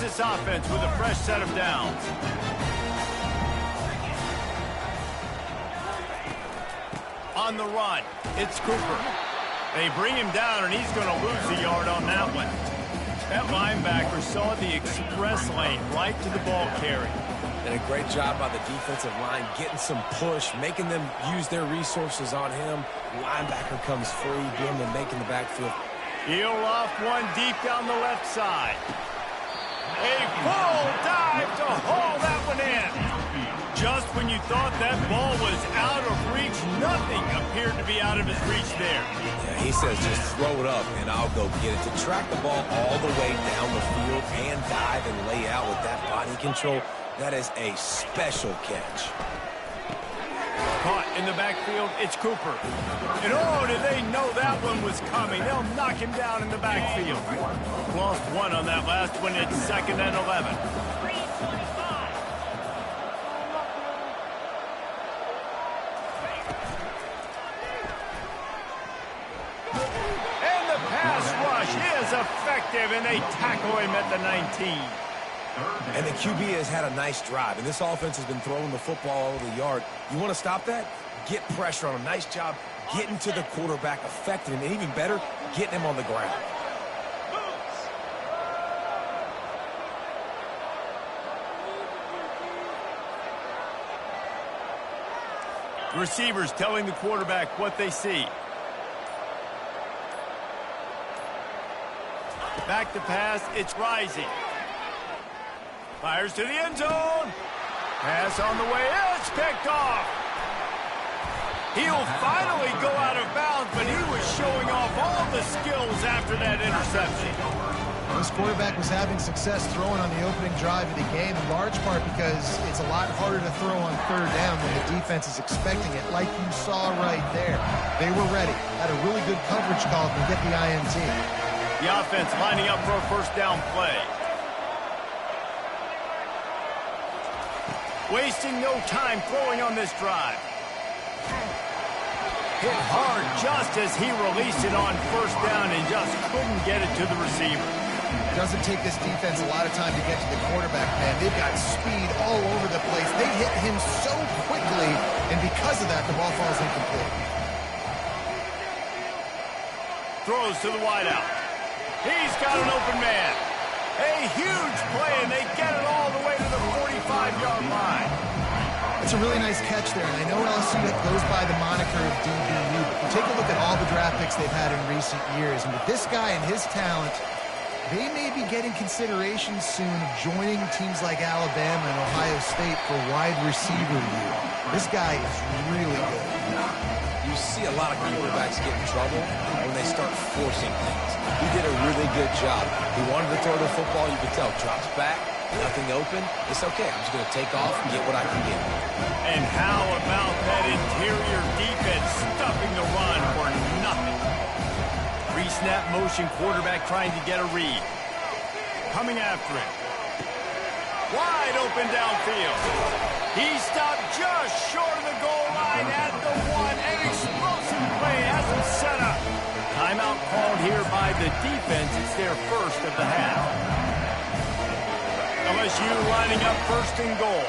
begins this offense with a fresh set of downs. On the run, it's Cooper. They bring him down, and he's going to lose a yard on that one. That linebacker saw the express lane right to the ball carrier. And a great job by the defensive line, getting some push, making them use their resources on him. Linebacker comes free, doing the make in the backfield. He'll off one deep down the left side. A full dive to haul that one in. Just when you thought that ball was out of reach, nothing appeared to be out of his reach there. Yeah, he says just throw it up and I'll go get it. To track the ball all the way down the field and dive and lay out with that body control, that is a special catch. Caught in the backfield, it's Cooper. And oh, did they know that one was coming? They'll knock him down in the backfield. Lost one on that last one. It's 2nd and 11. And the pass rush is effective, and they tackle him at the 19. And the QB has had a nice drive, and this offense has been throwing the football all over the yard. You want to stop that? Get pressure on him. Nice job getting to the quarterback, affecting him, and even better, getting him on the ground. The receivers telling the quarterback what they see. Back to pass, it's Rising. Fires to the end zone. Pass on the way, it's picked off. He'll finally go out of bounds, but he was showing off all the skills after that interception. This quarterback was having success throwing on the opening drive of the game, in large part because it's a lot harder to throw on 3rd down when the defense is expecting it, like you saw right there. They were ready, had a really good coverage call to get the INT. The offense lining up for a 1st down play. Wasting no time throwing on this drive. Hit hard just as he released it on 1st down and just couldn't get it to the receiver. It doesn't take this defense a lot of time to get to the quarterback, man. They've got speed all over the place. They hit him so quickly, and because of that, the ball falls incomplete. Throws to the wideout. He's got an open man. A huge play, and they get it all the way to the 45-yard line. It's a really nice catch there, and I know LSU goes by the moniker of DBU, but you take a look at all the draft picks they've had in recent years, and with this guy and his talent, they may be getting consideration soon of joining teams like Alabama and Ohio State for wide receiver year. This guy is really good. You see a lot of quarterbacks get in trouble when they start forcing things. He did a really good job. He wanted to throw the football. You could tell. Drops back, nothing open. It's okay. I'm just going to take off and get what I can get. And how about that interior defense stuffing the run for nothing? Pre-snap motion quarterback trying to get a read. Coming after him. Wide open downfield. He stopped just short of the goal line at the 1. An explosive play has him set up. Timeout called here by the defense. It's their 1st of the half. LSU lining up 1st and goal.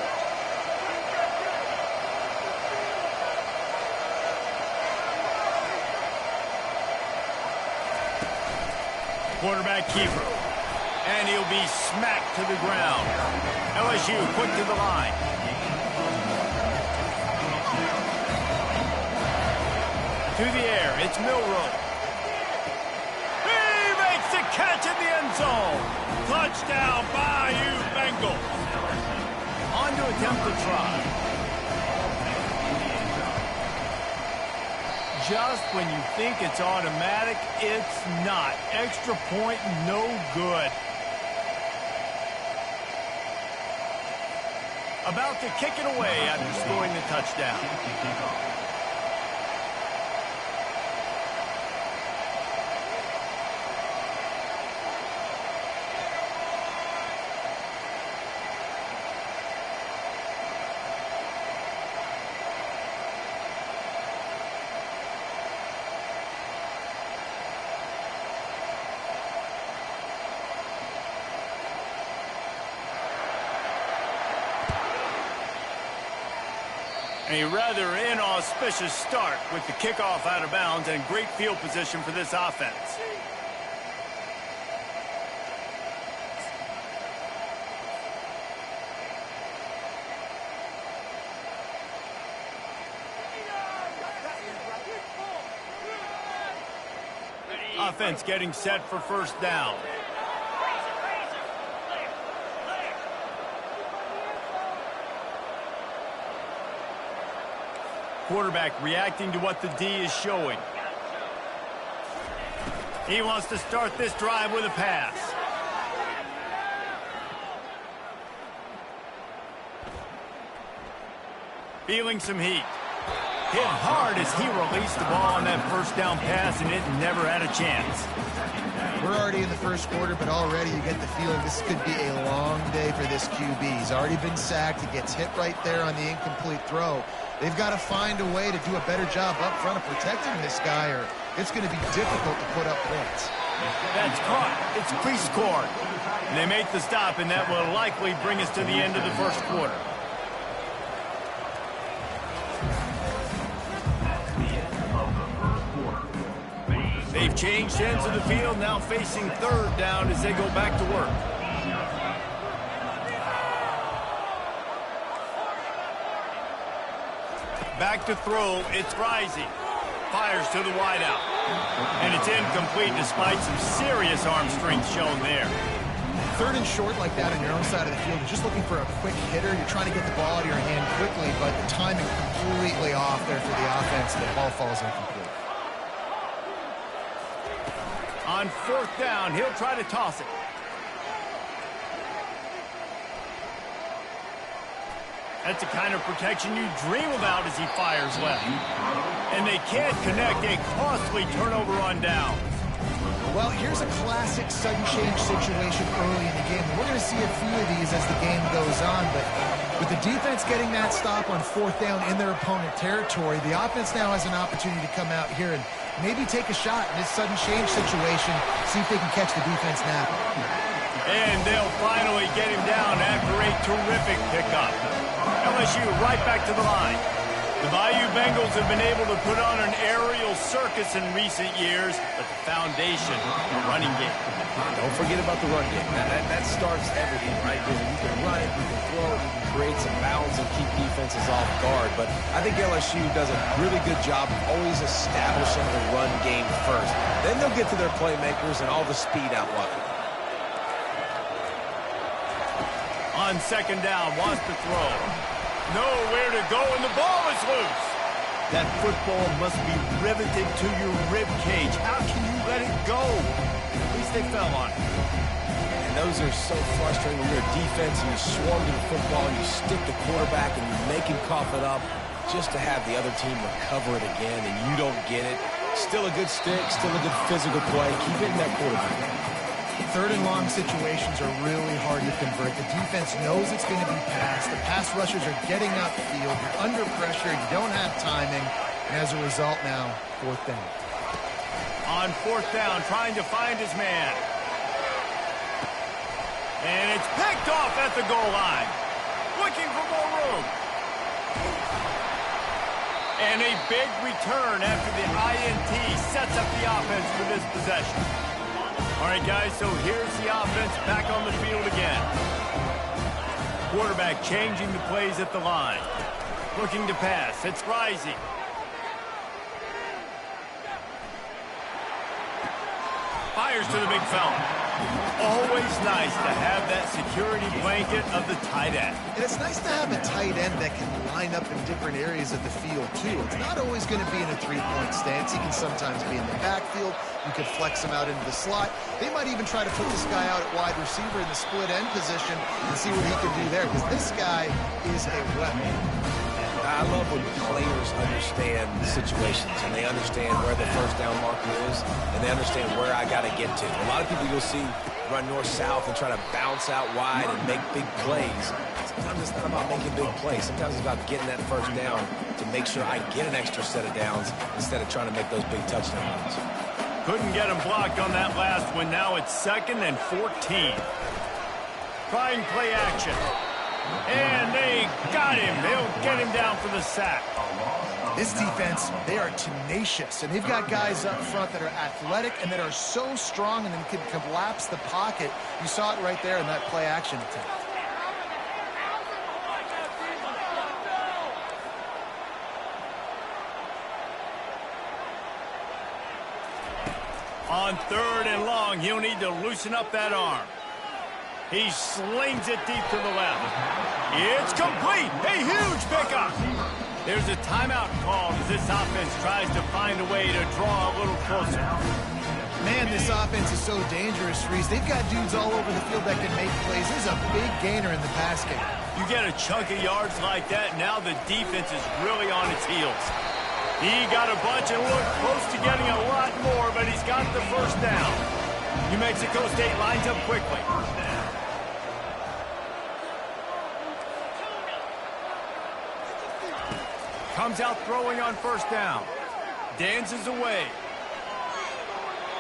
Quarterback keeper. And he'll be smacked to the ground. LSU quick to the line. To the air, it's Milroe. He makes the catch in the end zone. Touchdown, Bayou Bengals. On to attempt the try. Just when you think it's automatic, it's not. Extra point, no good. About to kick it away after scoring the touchdown. A rather inauspicious start with the kickoff out of bounds and great field position for this offense. Offense getting set for first down. Quarterback reacting to what the D is showing. He wants to start this drive with a pass. Feeling some heat. Hit hard as he released the ball on that first down pass, and it never had a chance. We're already in the first quarter, but already you get the feeling this could be a long day for this QB. He's already been sacked. He gets hit right there on the incomplete throw. They've got to find a way to do a better job up front of protecting this guy, or it's going to be difficult to put up points. That's caught. It's pre-scored. They make the stop, and that will likely bring us to the end of the first quarter. They've changed ends of the field, now facing third down as they go back to work. Back to throw, it's Rising. Fires to the wideout. And it's incomplete despite some serious arm strength shown there. Third and short like that on your own side of the field, you're just looking for a quick hitter. You're trying to get the ball out of your hand quickly, but the timing completely off there for the offense. The ball falls incomplete. On fourth down, he'll try to toss it. That's the kind of protection you dream about as he fires left. And they can't connect a costly turnover on downs. Well, here's a classic sudden change situation early in the game. We're going to see a few of these as the game goes on, but with the defense getting that stop on fourth down in their opponent territory, the offense now has an opportunity to come out here and maybe take a shot in this sudden change situation, see if they can catch the defense napping. And they'll finally get him down after a terrific pickup. LSU right back to the line. The Bayou Bengals have been able to put on an aerial circus in recent years, but the foundation, the running game. Don't forget about the run game. That starts everything, right? Because you can run it, you can throw it, you can create some bounds and keep defenses off guard. But I think LSU does a really good job of always establishing the run game first. Then they'll get to their playmakers and all the speed out wide. On second down, wants to throw. Nowhere to go, and the ball is loose. That football must be riveted to your rib cage. How can you let it go? At least they fell on it. And those are so frustrating when you're a defense and you swarm to the football, you stick the quarterback and you make him cough it up just to have the other team recover it again and you don't get it. Still a good stick, still a good physical play. Keep hitting that quarterback. Third and long situations are really hard to convert. The defense knows it's going to be passed. The pass rushers are getting upfield. You're under pressure. You don't have timing. And as a result now, fourth down. On fourth down, trying to find his man. And it's picked off at the goal line. Looking for more room. And a big return after the INT sets up the offense for this possession. All right, guys, so here's the offense back on the field again. Quarterback changing the plays at the line. Looking to pass. It's Rising. Fires to the big fella. Always nice to have that security blanket of the tight end. And it's nice to have a tight end that can line up in different areas of the field, too. It's not always going to be in a three-point stance. He can sometimes be in the backfield. You could flex him out into the slot. They might even try to put this guy out at wide receiver in the split end position and see what he can do there, because this guy is a weapon. I love when players understand situations and they understand where the first down marker is and they understand where I got to get to. A lot of people you'll see run north-south and try to bounce out wide and make big plays. Sometimes it's not about making big plays. Sometimes it's about getting that first down to make sure I get an extra set of downs instead of trying to make those big touchdown runs. Couldn't get him blocked on that last one. Now it's 2nd and 14. Trying play action. And they got him. They'll get him down for the sack. This defense, they are tenacious, and they've got guys up front that are athletic and that are so strong and then can collapse the pocket. You saw it right there in that play-action attempt. On 3rd and long, he'll need to loosen up that arm. He slings it deep to the left. It's complete. A huge pickup. There's a timeout called as this offense tries to find a way to draw a little closer. Man, this offense is so dangerous, Reese. They've got dudes all over the field that can make plays. This is a big gainer in the pass game. You get a chunk of yards like that, now the defense is really on its heels. He got a bunch and looked close to getting a lot more, but he's got the first down. New Mexico State lines up quickly. Comes out throwing on 1st down. Dances away.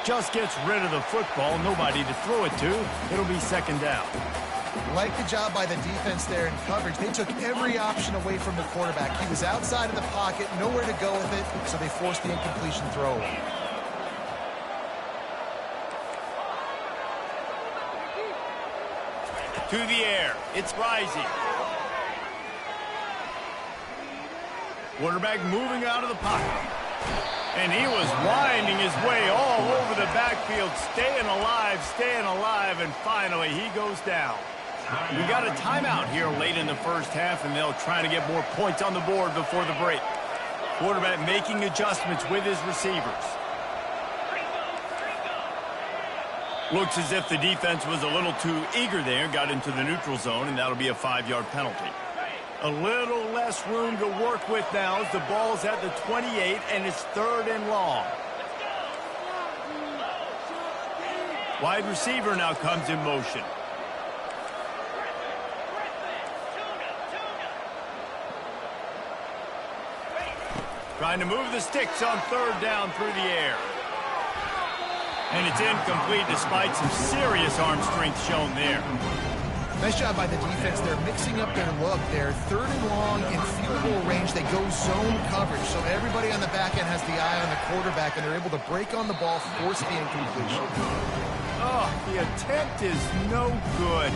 Just gets rid of the football. Nobody to throw it to. It'll be 2nd down. Like the job by the defense there in coverage. They took every option away from the quarterback. He was outside of the pocket, nowhere to go with it, so they forced the incompletion throw away. To the air. It's rising. Quarterback moving out of the pocket. And he was winding his way all over the backfield, staying alive, and finally he goes down. We got a timeout here late in the first half, and they'll try to get more points on the board before the break. Quarterback making adjustments with his receivers. Looks as if the defense was a little too eager there, got into the neutral zone, and that'll be a 5-yard penalty. A little less room to work with now as the ball's at the 28, and it's 3rd and long. Wide receiver now comes in motion. Trying to move the sticks on 3rd down through the air. And it's incomplete despite some serious arm strength shown there. Nice job by the defense. They're mixing up their look. They're 3rd and long in field goal range. They go zone coverage, so everybody on the back end has the eye on the quarterback, and they're able to break on the ball, force the incompletion. Oh, the attempt is no good.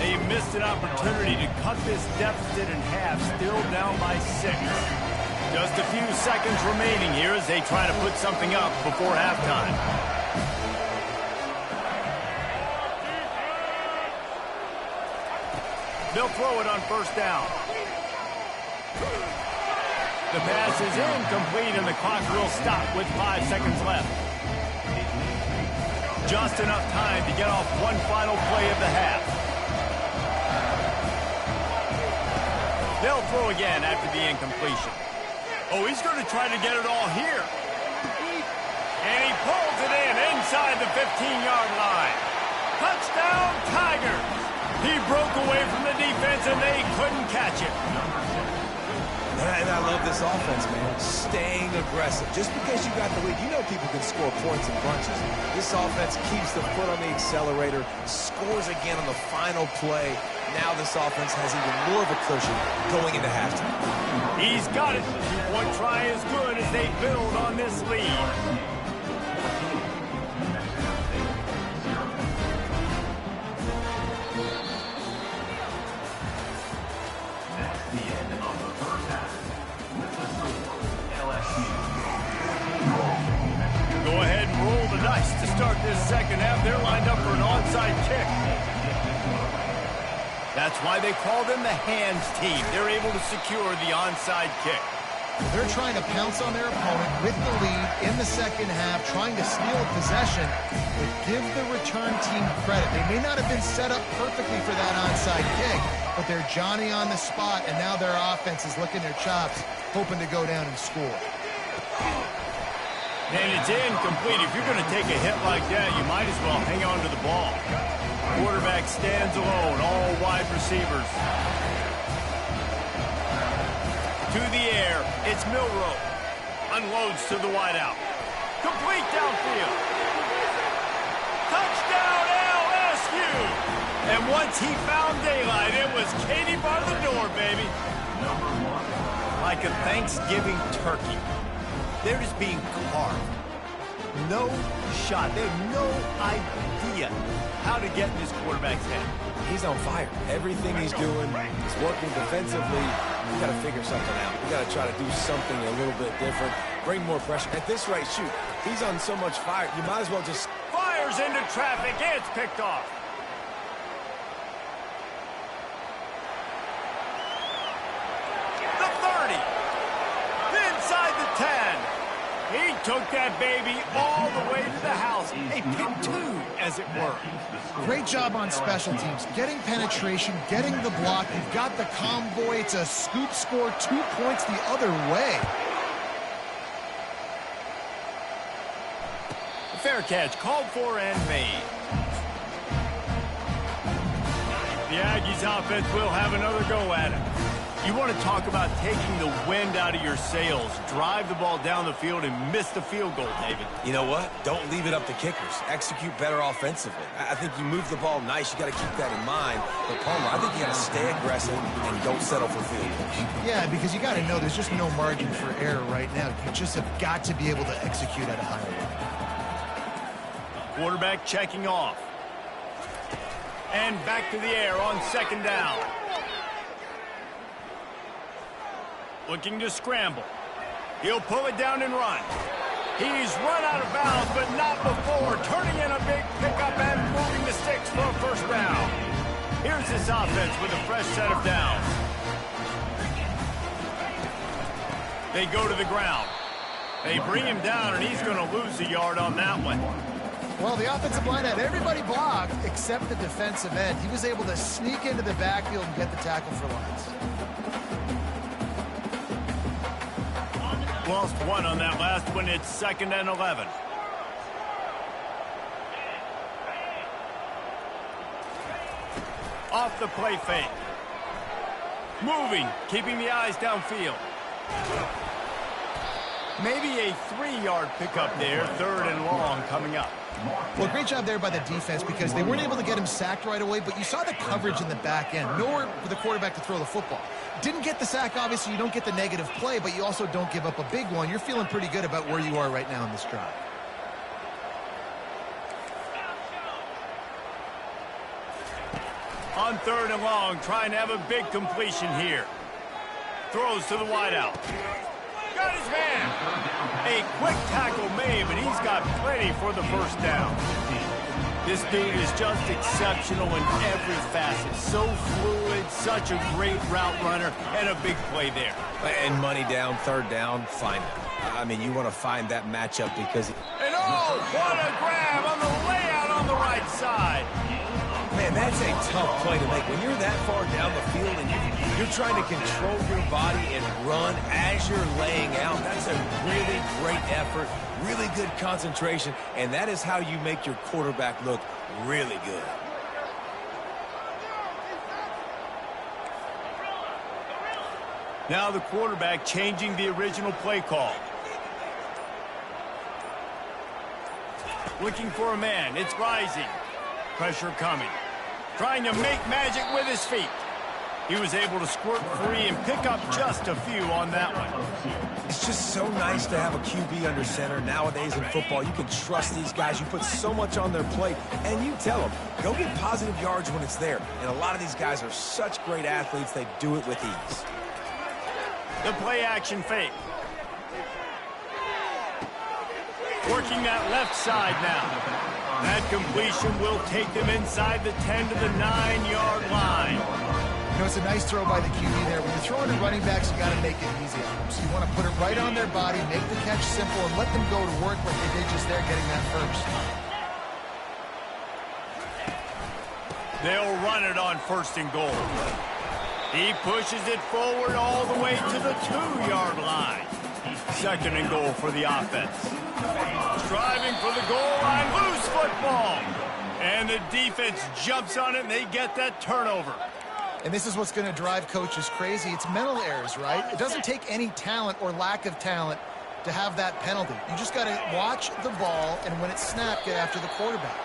They missed an opportunity to cut this deficit in half, still down by 6. Just a few seconds remaining here as they try to put something up before halftime. They'll throw it on 1st down. The pass is incomplete, and the clock will stop with 5 seconds left. Just enough time to get off one final play of the half. They'll throw again after the incompletion. Oh, he's going to try to get it all here. And he pulls it in inside the 15-yard line. Touchdown, Tigers! He broke away from the defense, and they couldn't catch it. And I love this offense, man. Staying aggressive. Just because you got the lead, you know people can score points in bunches. This offense keeps the foot on the accelerator, scores again on the final play. Now this offense has even more of a cushion going into halftime. He's got it. The two-point try is good as they build on this lead. Go ahead and roll the dice to start this 2nd half. They're lined up for an onside kick. That's why they call them the hands team. They're able to secure the onside kick. They're trying to pounce on their opponent with the lead in the 2nd half, trying to steal a possession, but give the return team credit. They may not have been set up perfectly for that onside kick, but they're Johnny on the spot, and now their offense is licking their chops, hoping to go down and score. And it's incomplete. If you're going to take a hit like that, you might as well hang on to the ball. Quarterback stands alone, all wide receivers. To the air, it's Milroe. Unloads to the wideout. Complete downfield. Touchdown, LSU! And And once he found daylight, it was Katie bar the door, baby. Like a Thanksgiving turkey. They're just being carved. No shot. They have no idea how to get in this quarterback's head. He's on fire. Everything he's doing is working defensively. We got to figure something out. We got to try to do something a little bit different. Bring more pressure. At this rate, shoot. He's on so much fire. You might as well just... Fires into traffic. It's picked off. The 30. Inside the 10. He took that baby all the way to the house. A pick two, as it were. Great job on special teams. Getting penetration, getting the block. You've got the convoy. It's a scoop score, 2 points the other way. Fair catch, called for and made. The Aggies offense will have another go at it. You want to talk about taking the wind out of your sails. Drive the ball down the field and miss the field goal, David. You know what? Don't leave it up to kickers. Execute better offensively. I think you move the ball nice. You got to keep that in mind. But, Palmer, I think you got to stay aggressive and don't settle for field goals. Yeah, because you got to know there's just no margin for error right now. You just have got to be able to execute at a higher level. Quarterback checking off. And back to the air on second down. Looking to scramble. He'll pull it down and run. He's run out of bounds, but not before. Turning in a big pickup and moving the sticks for a first down. Here's this offense with a fresh set of downs. They go to the ground. They bring him down, and he's going to lose a yard on that one. Well, the offensive line had everybody blocked except the defensive end. He was able to sneak into the backfield and get the tackle for loss. Lost one on that last one. It's 2nd and 11. Off the play fake. Moving, keeping the eyes downfield. Maybe a 3-yard pickup there. 3rd and long coming up. Well, great job there by the defense because they weren't able to get him sacked right away, but you saw the coverage in the back end. Nowhere for the quarterback to throw the football. Didn't get the sack, obviously. You don't get the negative play, but you also don't give up a big one. You're feeling pretty good about where you are right now in this drive. On 3rd and long, trying to have a big completion here. Throws to the wideout. Got his man. A quick tackle made, but he's got plenty for the first down. This dude is just exceptional in every facet. So fluid, such a great route runner, and a big play there. And money down, 3rd down, find it. I mean, you want to find that matchup because... And oh, what a grab on the layout on the right side. Man, that's a tough play to make. When you're that far down the field and you're trying to control your body and run as you're laying out, that's a really great effort, really good concentration, and that is how you make your quarterback look really good. Now the quarterback changing the original play call. Looking for a man. It's rising. Pressure coming. Trying to make magic with his feet. He was able to squirt free and pick up just a few on that one. It's just so nice to have a QB under center. Nowadays in football, you can trust these guys. You put so much on their plate, and you tell them, go get positive yards when it's there. And a lot of these guys are such great athletes, they do it with ease. The play action fake. Working that left side now. That completion will take them inside the 10 to the 9-yard line. You know, it's a nice throw by the QB there. When you're throwing to running backs, you got to make it easy on them. So you want to put it right on their body, make the catch simple, and let them go to work like they did just there, getting that first. They'll run it on 1st and goal. He pushes it forward all the way to the 2-yard line. 2nd and goal for the offense. Striving for the goal line, loose football. And the defense jumps on it, and they get that turnover. And this is what's going to drive coaches crazy. It's mental errors, right? It doesn't take any talent or lack of talent to have that penalty. You just got to watch the ball, and when it's snapped, get after the quarterback.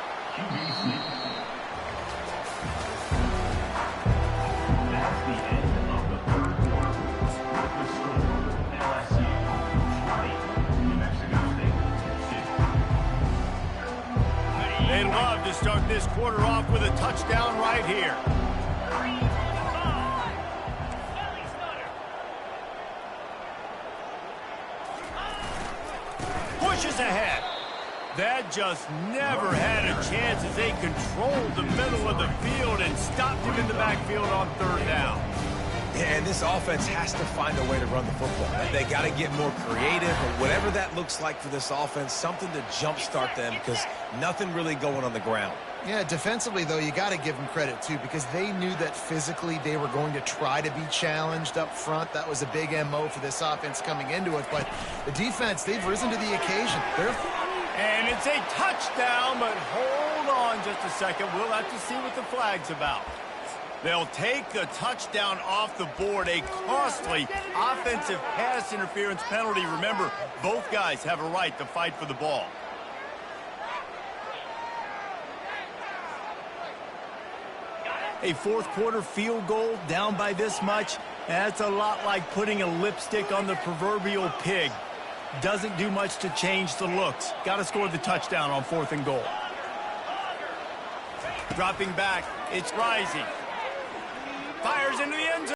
love to start this quarter off with a touchdown right here. Pushes ahead. That just never had a chance as they controlled the middle of the field and stopped him in the backfield on third down. Yeah, and this offense has to find a way to run the football. They got to get more creative, or whatever that looks like for this offense, something to jumpstart them, because nothing really going on the ground. Yeah, defensively, though, you got to give them credit, too, because they knew that physically they were going to try to be challenged up front. That was a big MO for this offense coming into it. But the defense, they've risen to the occasion. And it's a touchdown, but hold on just a second. We'll have to see what the flag's about. They'll take a touchdown off the board, a costly offensive pass interference penalty. Remember, both guys have a right to fight for the ball. A fourth quarter field goal down by this much, that's a lot like putting a lipstick on the proverbial pig. Doesn't do much to change the looks. Got to score the touchdown on 4th and goal. Dropping back, it's Rising. Fires into the end zone.